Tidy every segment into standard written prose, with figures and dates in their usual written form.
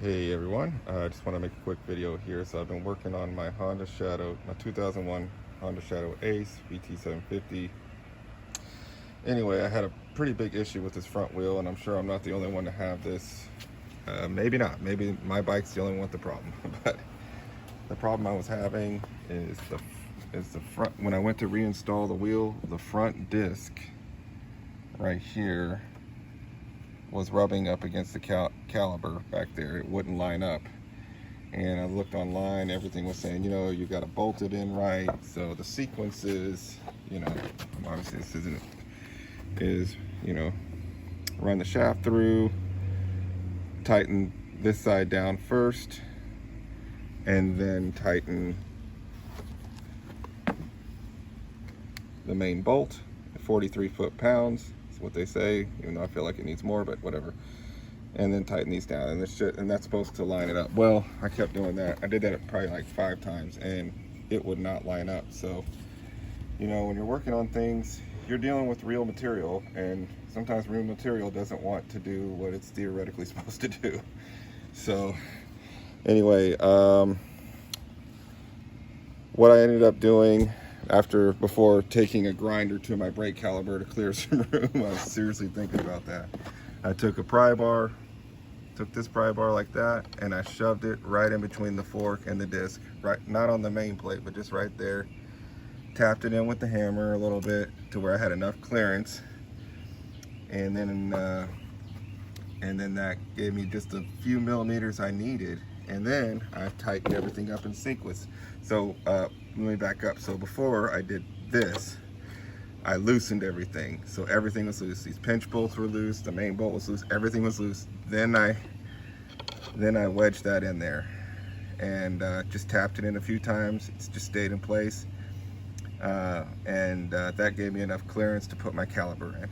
Hey everyone, I just want to make a quick video here. So I've been working on my Honda Shadow, my 2001 Honda Shadow Ace VT750. Anyway, I had a pretty big issue with this front wheel, and I'm sure I'm not the only one to have this. Maybe not, maybe my bike's the only one with the problem. But the problem I was having is the front. When I went to reinstall the wheel, the front disc right here was rubbing up against the caliper back there. It wouldn't line up, and I looked online, everything was saying, you know, you got to bolt it in right. So the sequence is, you know, obviously this isn't, is, you know, run the shaft through, tighten this side down first, and then tighten the main bolt, 43 foot-pounds. What they say, even though I feel like it needs more, but whatever. And then tighten these down, and that's supposed to line it up. Well, I kept doing that. I did that probably like 5 times, and it would not line up. So, you know, when you're working on things, you're dealing with real material, and sometimes real material doesn't want to do what it's theoretically supposed to do. So, anyway, what I ended up doing before taking a grinder to my brake caliper to clear some room, I was seriously thinking about that. I took a pry bar, took this pry bar like that, and I shoved it right in between the fork and the disc, right, not on the main plate, but just right there. Tapped it in with the hammer a little bit to where I had enough clearance, and then that gave me just a few millimeters I needed. And then I've tightened everything up in sequence. So let me back up. So before I did this, I loosened everything. So everything was loose. These pinch bolts were loose, the main bolt was loose, everything was loose. Then I wedged that in there and just tapped it in a few times. It's just stayed in place. That gave me enough clearance to put my caliper in.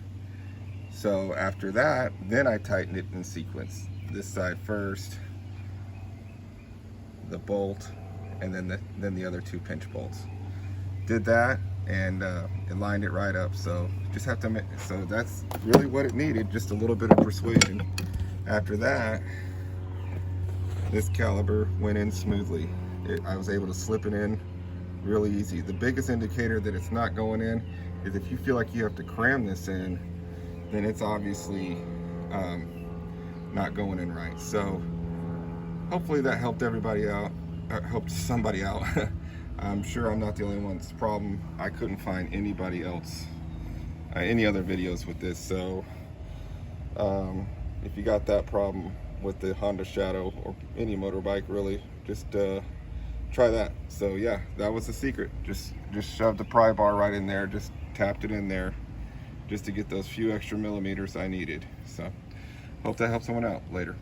So after that, then I tightened it in sequence. This side first, the bolt, and then the other 2 pinch bolts. Did that, and it lined it right up. So just have to so that's really what it needed, just a little bit of persuasion. After that, this caliper went in smoothly. I was able to slip it in really easy. The biggest indicator that it's not going in is if you feel like you have to cram this in, then it's obviously not going in right. So hopefully that helped everybody out, helped somebody out. I'm sure I'm not the only one's problem. I couldn't find anybody else, any other videos with this. So if you got that problem with the Honda Shadow or any motorbike really, just try that. So yeah, that was the secret. Just shoved the pry bar right in there, just tapped it in there just to get those few extra millimeters I needed. So hope that helps someone out later.